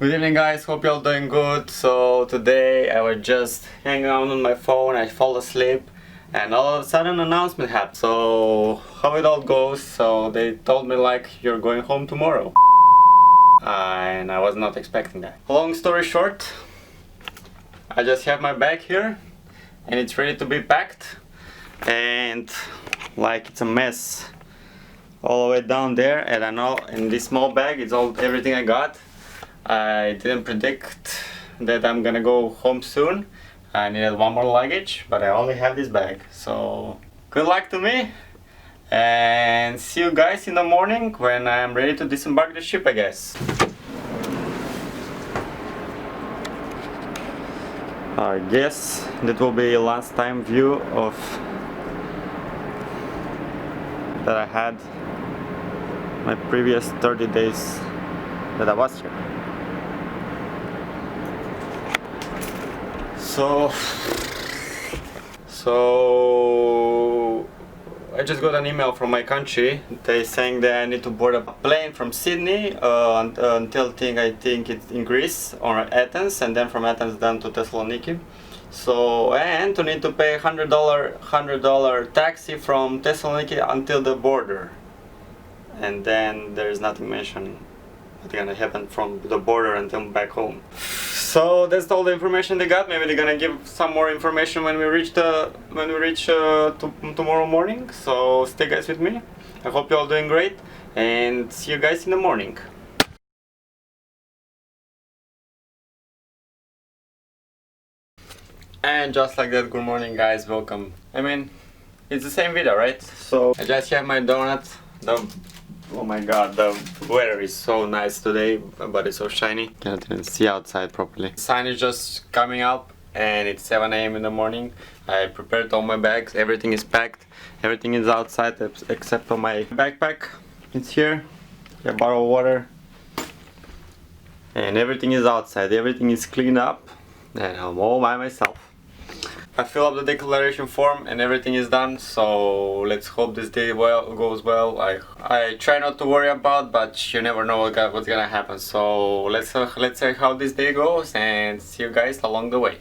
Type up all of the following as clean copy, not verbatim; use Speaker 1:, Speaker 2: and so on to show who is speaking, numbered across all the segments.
Speaker 1: Good evening guys, hope you're all doing good. So today I was just hanging out on my phone, I fall asleep and all of a sudden an announcement happened. So how it all goes, so they told me like you're going home tomorrow. And I was not expecting that. Long story short, I just have my bag here and it's ready to be packed, and like it's a mess all the way down there, and I know in this small bag it's all everything I got. I didn't predict that I'm gonna go home soon. I needed one more luggage, but I only have this bag. So good luck to me, and see you guys in the morning when I'm ready to disembark the ship, I guess. I guess that will be last time view of that I had my previous 30 days that I was here. So I just got an email from my country. They saying that I need to board a plane from Sydney until I think it's in Greece or Athens, and then from Athens down to Thessaloniki. So, and to need to pay $100 taxi from Thessaloniki until the border, and then there is nothing mentioned what's gonna happen from the border until back home. So that's all the information they got. Maybe they're gonna give some more information when we reach tomorrow morning. So stay guys with me. I hope you're all doing great, and see you guys in the morning. And just like that, good morning guys, welcome. I mean, it's the same video, right? So I just have my donut. Oh my god, the weather is so nice today, but it's so shiny. Can't even see outside properly. The sun is just coming up and it's 7 AM in the morning. I prepared all my bags, everything is packed, everything is outside except for my backpack. It's here, a bottle of water, and everything is outside, everything is cleaned up, and I'm all by myself. I fill up the declaration form and everything is done, so let's hope this day goes well. I try not to worry about, but you never know what's gonna happen. So let's see how this day goes, and see you guys along the way.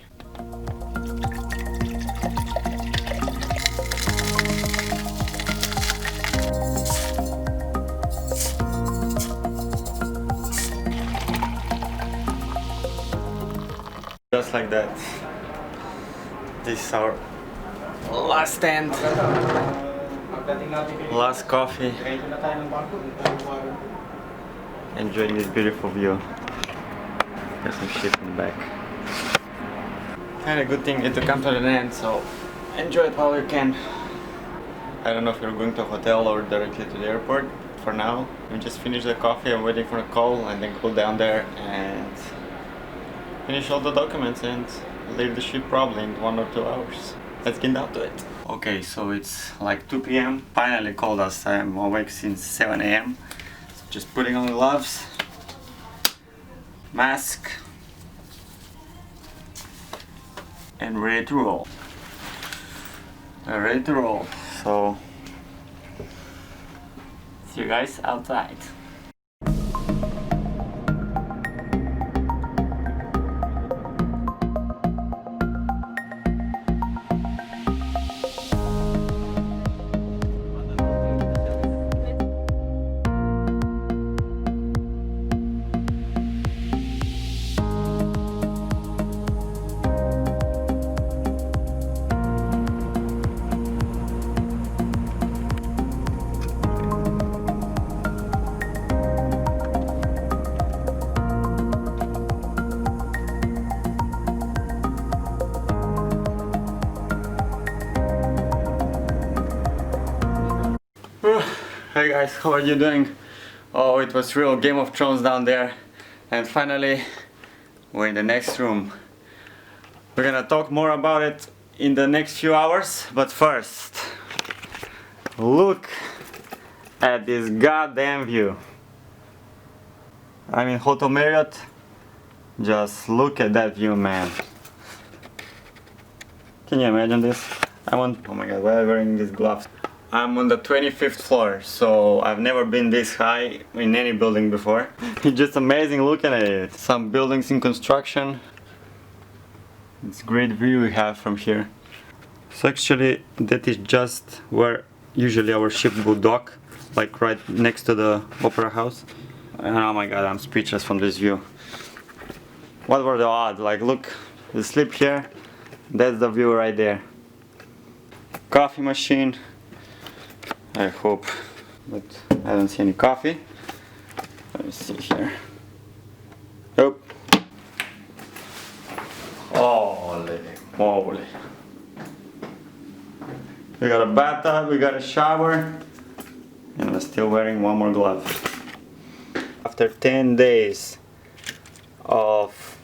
Speaker 1: Just like that. This is our last stand, last coffee. Enjoying this beautiful view. Got some shit in the back. Kind of good thing it to come to an end, so enjoy it while you can. I don't know if you're going to a hotel or directly to the airport. For now, we just finished the coffee. I'm waiting for a call, and then go down there and finish all the documents and leave the ship probably in 1 or 2 hours. Let's get down to it. Okay, so it's like 2 PM. Finally called us. I'm awake since 7 AM. So just putting on gloves, mask, and ready to roll. We're ready to roll. So see you guys outside. Hey guys, how are you doing? Oh, it was real Game of Thrones down there, and finally we're in the next room. We're gonna talk more about it in the next few hours, but first look at this goddamn view. I'm in Hotel Marriott. Just look at that view, man. Can you imagine this? Oh my god, why am I wearing these gloves? I'm on the 25th floor, so I've never been this high in any building before. It's just amazing looking at it. Some buildings in construction. It's a great view we have from here. So actually that is just where usually our ship would dock, like right next to the opera house. And oh my god, I'm speechless from this view. What were the odds? Like look, you sleep here, that's the view right there. Coffee machine. I hope, but I don't see any coffee. Let me see here. Oh. Holy moly. We got a bathtub, we got a shower, and I'm still wearing one more glove. After 10 days of,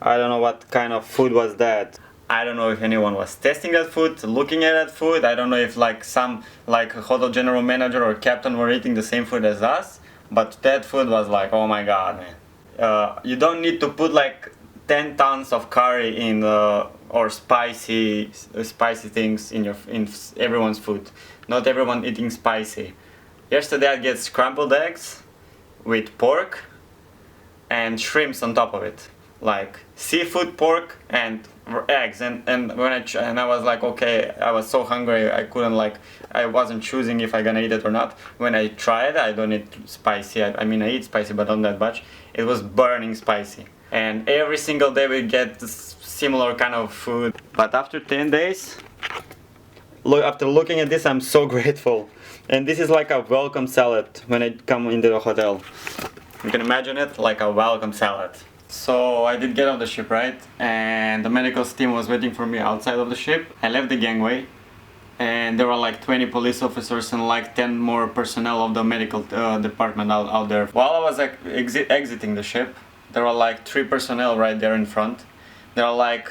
Speaker 1: I don't know what kind of food was that. I don't know if anyone was testing that food, looking at that food. I don't know if like some like a hotel general manager or captain were eating the same food as us, but that food was like, oh my god, man. You don't need to put like 10 tons of curry in or spicy things in everyone's food. Not everyone eating spicy. Yesterday I get scrambled eggs with pork and shrimps on top of it, like seafood, pork, and eggs. And when I was like, okay, I was so hungry, I couldn't like, I wasn't choosing if I gonna eat it or not. When I tried, I don't eat spicy. I mean, I eat spicy, but not that much. It was burning spicy. And every single day we get this similar kind of food. But after 10 days, after looking at this, I'm so grateful. And this is like a welcome salad when I come into the hotel. You can imagine it like a welcome salad. So I did get on the ship, right? And the medical team was waiting for me outside of the ship. I left the gangway, and there were like 20 police officers and like 10 more personnel of the medical department out there. While I was like exiting the ship, there were like 3 personnel right there in front. They were like,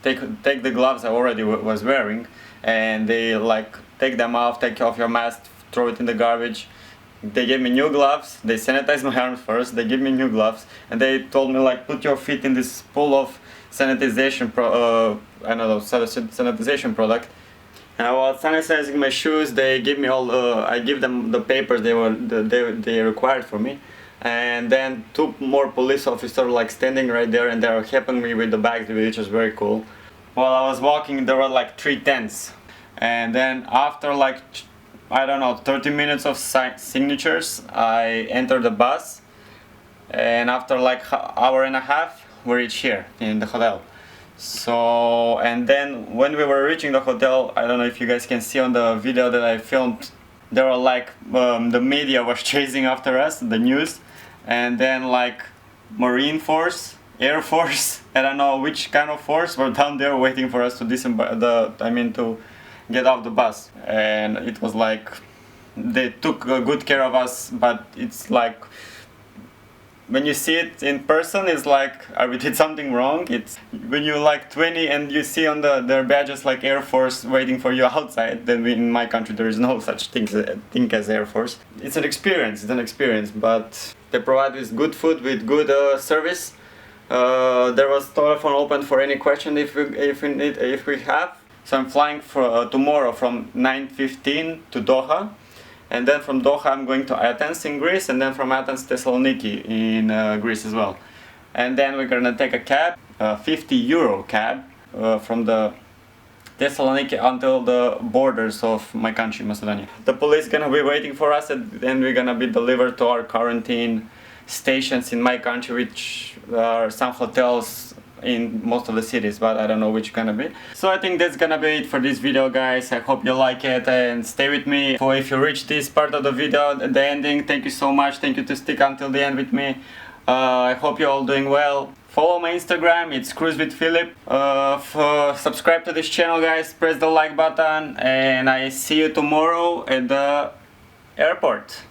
Speaker 1: take the gloves I already was wearing, and they like, take them off, take off your mask, throw it in the garbage. They gave me new gloves, they sanitized my arms first, they gave me new gloves, and they told me like, put your feet in this pool of sanitization sanitization product. And while sanitizing my shoes, they give me all, I give them the papers they required for me. And then 2 more police officers like standing right there, and they were helping me with the bags, which was very cool. While I was walking, there were like 3 tents. And then after like, I don't know, 30 minutes of signatures, I entered the bus, and after like hour and a half, we reached here in the hotel. So, and then when we were reaching the hotel, I don't know if you guys can see on the video that I filmed, there were like, the media was chasing after us, the news, and then like Marine Force, Air Force, I don't know which kind of force, were down there waiting for us to disembark, to get off the bus. And it was like, they took good care of us, but it's like, when you see it in person, it's like, we did something wrong. It's when you're like 20 and you see on their badges like Air Force waiting for you outside, then in my country there is no such thing as Air Force. It's an experience, but they provide with good food, with good service. There was telephone open for any question if we have. So I'm flying for tomorrow from 9:15 to Doha, and then from Doha I'm going to Athens in Greece, and then from Athens Thessaloniki in Greece as well. And then we're gonna take a cab, a 50 euro cab, from the Thessaloniki until the borders of my country, Macedonia. The police gonna be waiting for us, and then we're gonna be delivered to our quarantine stations in my country, which are some hotels in most of the cities, but I don't know which gonna be. So I think that's gonna be it for this video, guys. I hope you like it and stay with me. So if you reach this part of the video, the ending, thank you so much. Thank you to stick until the end with me. I hope you're all doing well. Follow my Instagram, it's Cruise with Philip. Subscribe to this channel, guys. Press the like button, and I see you tomorrow at the airport.